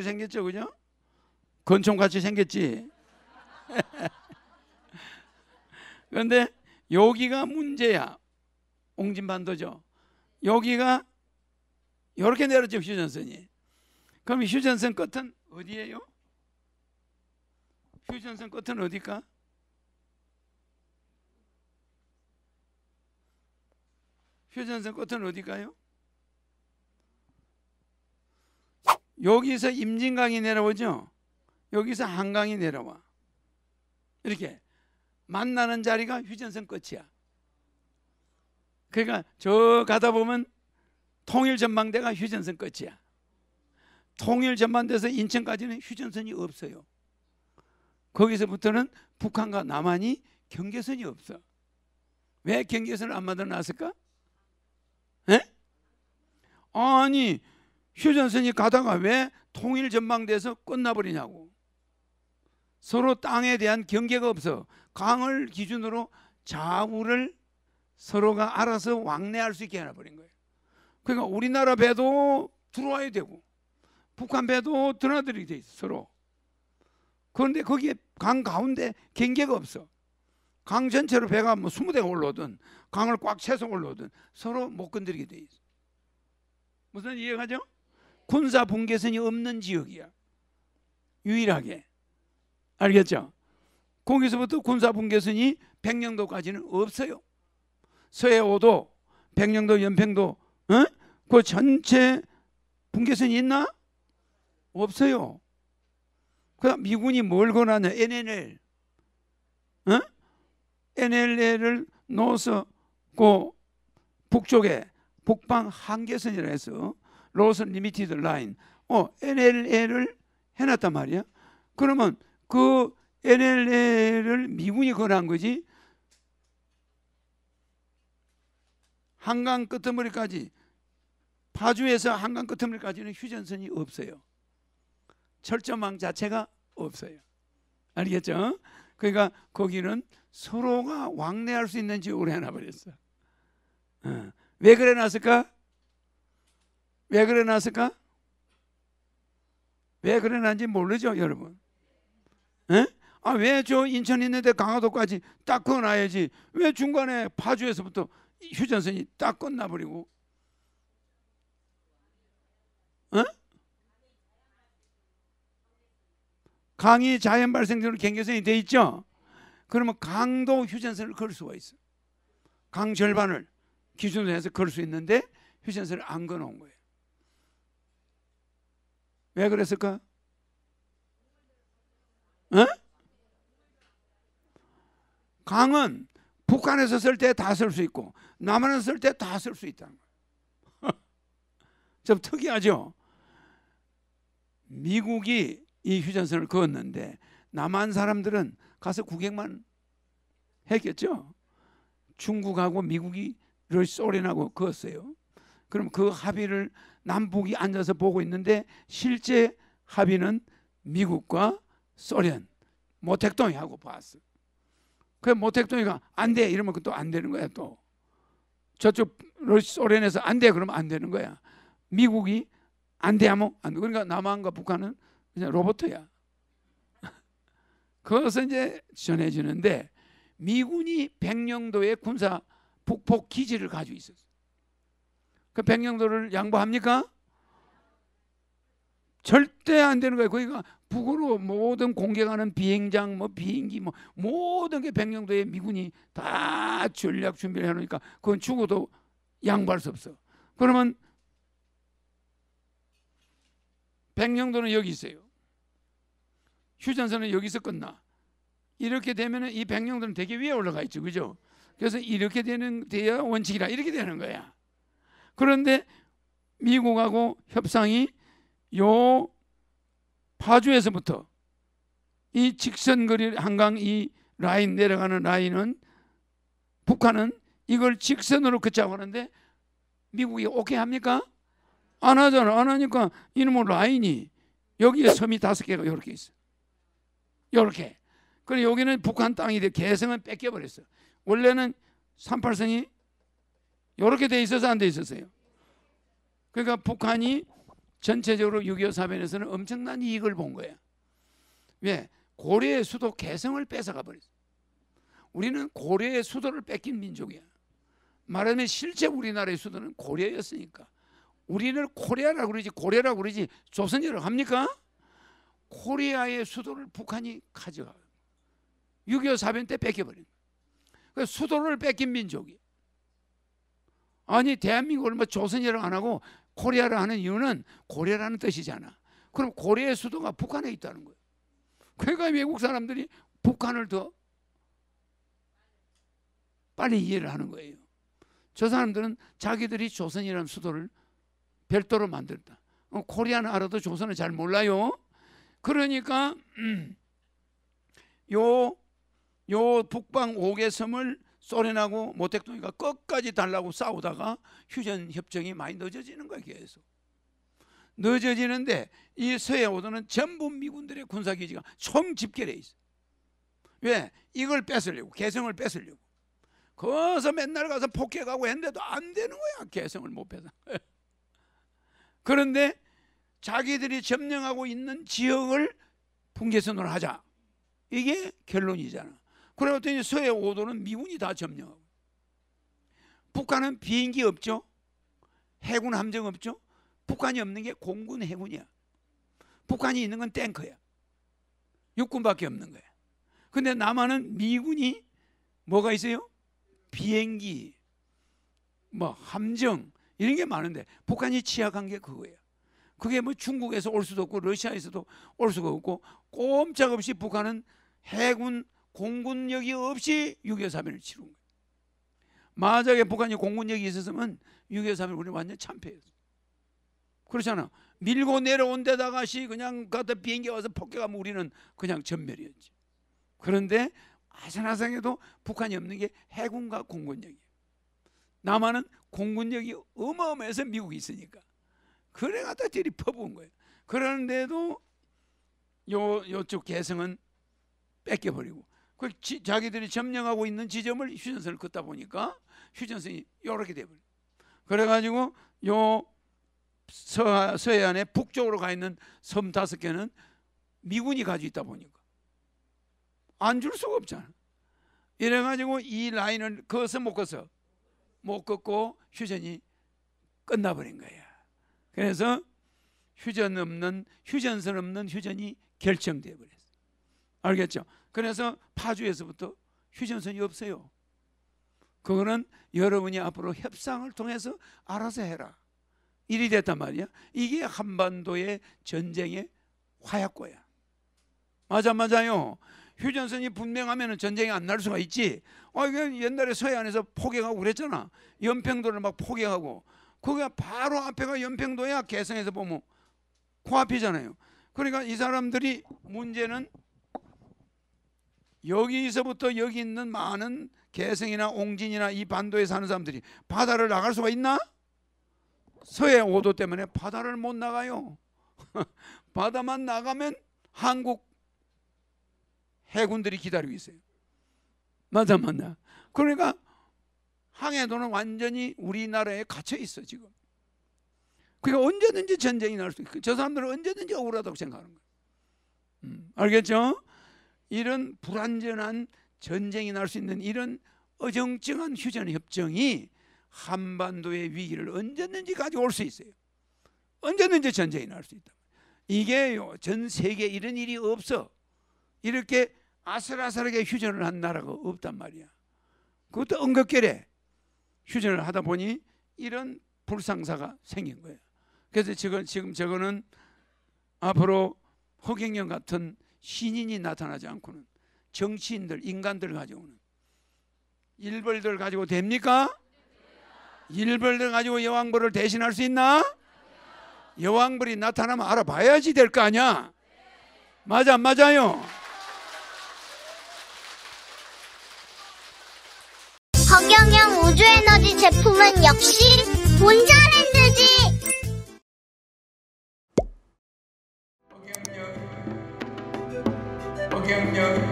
생겼죠, 그죠? 건총같이 생겼지. 그런데 여기가 문제야. 옹진반도죠. 여기가 이렇게 내렸죠, 휴전선이. 그럼 휴전선 끝은 어디예요? 휴전선 끝은 어디일까? 휴전선 끝은 어디일까요? 여기서 임진강이 내려오죠. 여기서 한강이 내려와. 이렇게 만나는 자리가 휴전선 끝이야. 그러니까 저 가다 보면 통일전망대가 휴전선 끝이야. 통일전망대에서 인천까지는 휴전선이 없어요. 거기서부터는 북한과 남한이 경계선이 없어. 왜 경계선을 안 만들어놨을까? 에? 아니 휴전선이 가다가 왜 통일전망대에서 끝나버리냐고. 서로 땅에 대한 경계가 없어. 강을 기준으로 좌우를 서로가 알아서 왕래할 수 있게 해놔버린 거예요. 그러니까 우리나라 배도 들어와야 되고 북한 배도 드나들게 돼 있어 서로. 그런데 거기에 강 가운데 경계가 없어. 강 전체로 배가 뭐 20대가 올라오든 강을 꽉 채서 올라오든 서로 못 건드리게 돼 있어. 무슨 이해가죠? 군사 분계선이 없는 지역이야. 유일하게. 알겠죠? 거기서부터 군사 분계선이 백령도까지는 없어요. 서해오도, 백령도, 연평도, 그 전체 분계선이 있나? 없어요. 그 미군이 뭘 권하냐? NLL, NLL을 넣어서 그 북쪽에 북방 한계선이라 해서 로선 리미티드 라인, NLL을 해놨단 말이야. 그러면 그 NLL을 미군이 권한 거지. 한강 끄트머리까지, 파주에서 한강 끄트머리까지는 휴전선이 없어요. 철조망 자체가 없어요. 알겠죠? 그러니까 거기는 서로가 왕래할 수 있는 지역으로 해놔버렸어. 왜 그래 놨을까? 왜 그래 놨을까? 왜 그래 놨는지 모르죠, 여러분? 왜 저 인천 있는데 강화도까지 딱 그어놔야지. 왜 중간에 파주에서부터 휴전선이 딱 끝나버리고? 강이 자연 발생적으로 경계선이 돼 있죠. 그러면 강도 휴전선을 걸 수가 있어. 강 절반을 기준으로 해서 걸 수 있는데 휴전선을 안 걸어놓은 거예요. 왜 그랬을까? 강은 북한에서 쓸 때 다 쓸 수 있고 남한에서 쓸 때 다 쓸 수 있다는 거예요. 좀 특이하죠? 미국이 이 휴전선을 그었는데 남한 사람들은 가서 구경만 했겠죠. 중국하고 미국이 소련하고 그었어요. 그럼 그 합의를 남북이 앉아서 보고 있는데 실제 합의는 미국과 소련, 모택동이 하고 봤어. 그 모택동이가 안 돼 이러면 또 안 되는 거야. 또 저쪽 소련에서 안 돼 그러면 안 되는 거야. 미국이 안 돼 하면 안 돼. 그러니까 남한과 북한은 그냥 로봇이야. 그것을 이제 전해주는데 미군이 백령도의 군사 북폭 기지를 가지고 있었어. 그 백령도를 양보합니까? 절대 안 되는 거예요. 거기가 북으로 모든 공격하는 비행장, 뭐 비행기, 뭐 모든 게 백령도에 미군이 다 전략 준비를 해놓으니까 그건 죽어도 양보할 수 없어. 그러면 백령도는 여기 있어요. 휴전선은 여기서 끝나. 이렇게 되면은 이 백령도는 되게 위에 올라가 있죠, 그죠? 그래서 이렇게 돼야 원칙이라 이렇게 되는 거야. 그런데 미국하고 협상이 요 파주에서부터 이 직선거리 한강 이 라인 내려가는 라인은 북한은 이걸 직선으로 걷자고 하는데 미국이 오케이 합니까? 안 하잖아. 안 하니까 이놈의 라인이 여기에 섬이 5개가 이렇게 있어. 이렇게. 그리고 여기는 북한 땅이 돼. 개성은 뺏겨버렸어. 원래는 38선이 이렇게 돼 있어서 안 돼 있었어요. 그러니까 북한이 전체적으로 6.25 사변에서는 엄청난 이익을 본 거야. 왜? 고려의 수도 개성을 뺏어가 버렸어. 우리는 고려의 수도를 뺏긴 민족이야. 말하면 실제 우리나라의 수도는 고려였으니까. 우리는 코리아라고 그러지, 고려라고 그러지 조선이라고 합니까? 코리아의 수도를 북한이 가져가요. 6.25 사변 때 뺏겨버린 거예요. 수도를 뺏긴 민족이. 아니 대한민국을 뭐 조선이라고 안 하고 코리아를 하는 이유는 고려라는 뜻이잖아. 그럼 고려의 수도가 북한에 있다는 거예요. 그러니까 외국 사람들이 북한을 더 빨리 이해를 하는 거예요. 저 사람들은 자기들이 조선이라는 수도를 별도로 만들었다. 코리아는 알아도 조선은 잘 몰라요. 그러니까 요 북방 5개 섬을 소련하고 모택동이가 끝까지 달라고 싸우다가 휴전 협정이 많이 늦어지는 거야. 계속 늦어지는데 이 서해오도는 전부 미군들의 군사기지가 총 집결해 있어. 왜? 이걸 뺏으려고, 개성을 뺏으려고. 거기서 맨날 가서 폭격하고 했는데도 안 되는 거야. 개성을 못 뺏어. 그런데 자기들이 점령하고 있는 지역을 분계선으로 하자. 이게 결론이잖아. 그랬더니 서해오도는 미군이 다 점령하고, 북한은 비행기 없죠. 해군 함정 없죠. 북한이 없는 게 공군 해군이야. 북한이 있는 건 탱크야. 육군밖에 없는 거야. 근데 남한은 미군이 뭐가 있어요? 비행기, 뭐 함정 이런 게 많은데 북한이 취약한 게 그거예요. 그게 뭐 중국에서 올 수도 없고 러시아에서도 올 수가 없고 꼼짝없이 북한은 해군 공군력이 없이 6.25 사변을 치른 거예요. 만약에 북한이 공군력이 있었으면 6.25 사변 우리 완전 참패였어. 그렇잖아. 밀고 내려온 데다가시 그냥 갖다 비행기 와서 폭격하면 우리는 그냥 전멸이었지. 그런데 아상아상해도 북한이 없는 게 해군과 공군력이에요. 남한은 공군력이 어마어마해서 미국이 있으니까 그래 갖다 들이 퍼부은 거예요. 그런데도 요쪽 개성은 뺏겨버리고 자기들이 점령하고 있는 지점을 휴전선을 긋다 보니까 휴전선이 이렇게 돼버려요. 그래가지고 요 서해안에 북쪽으로 가 있는 섬 5개는 미군이 가지고 있다 보니까 안 줄 수가 없잖아. 이래가지고 이 라인을 그어서 못 걷고 휴전이 끝나버린 거야. 그래서 휴전선 없는 휴전이 결정돼 버렸어. 알겠죠? 그래서 파주에서부터 휴전선이 없어요. 그거는 여러분이 앞으로 협상을 통해서 알아서 해라. 일이 됐단 말이야. 이게 한반도의 전쟁의 화약고야. 맞아요. 휴전선이 분명하면 전쟁이 안 날 수가 있지. 옛날에 서해안에서 포격하고 그랬잖아. 연평도를 막 포격하고. 거기가 바로 앞에가 연평도야. 개성에서 보면 코앞이잖아요. 그러니까 이 사람들이 문제는 여기서부터 여기 있는 많은 개성이나 옹진이나 이 반도에 사는 사람들이 바다를 나갈 수가 있나? 서해오도 때문에 바다를 못 나가요. 바다만 나가면 한국 해군들이 기다리고 있어요. 맞아. 그러니까 항해도는 완전히 우리나라에 갇혀 있어 지금. 그러니까 언제든지 전쟁이 날 수 있고 저 사람들은 언제든지 억울하다고 생각하는 거예요. 알겠죠? 이런 불안전한 전쟁이 날 수 있는 이런 어정쩡한 휴전협정이 한반도의 위기를 언제든지 가지고 올 수 있어요. 언제든지 전쟁이 날 수 있다. 이게 전 세계에 이런 일이 없어. 이렇게 아슬아슬하게 휴전을 한 나라가 없단 말이야. 그것도 엉겁결에 휴전을 하다 보니 이런 불상사가 생긴 거예요. 그래서 지금 저거는 앞으로 허경영 같은 신인이 나타나지 않고는 정치인들, 인간들 가지고는 일벌들 가지고 됩니까? 일벌들 가지고 여왕벌을 대신할 수 있나? 여왕벌이 나타나면 알아봐야지 될 거 아니야. 맞아요. 허경영 우주에너지 제품은 역시 본자랜드지. 허경영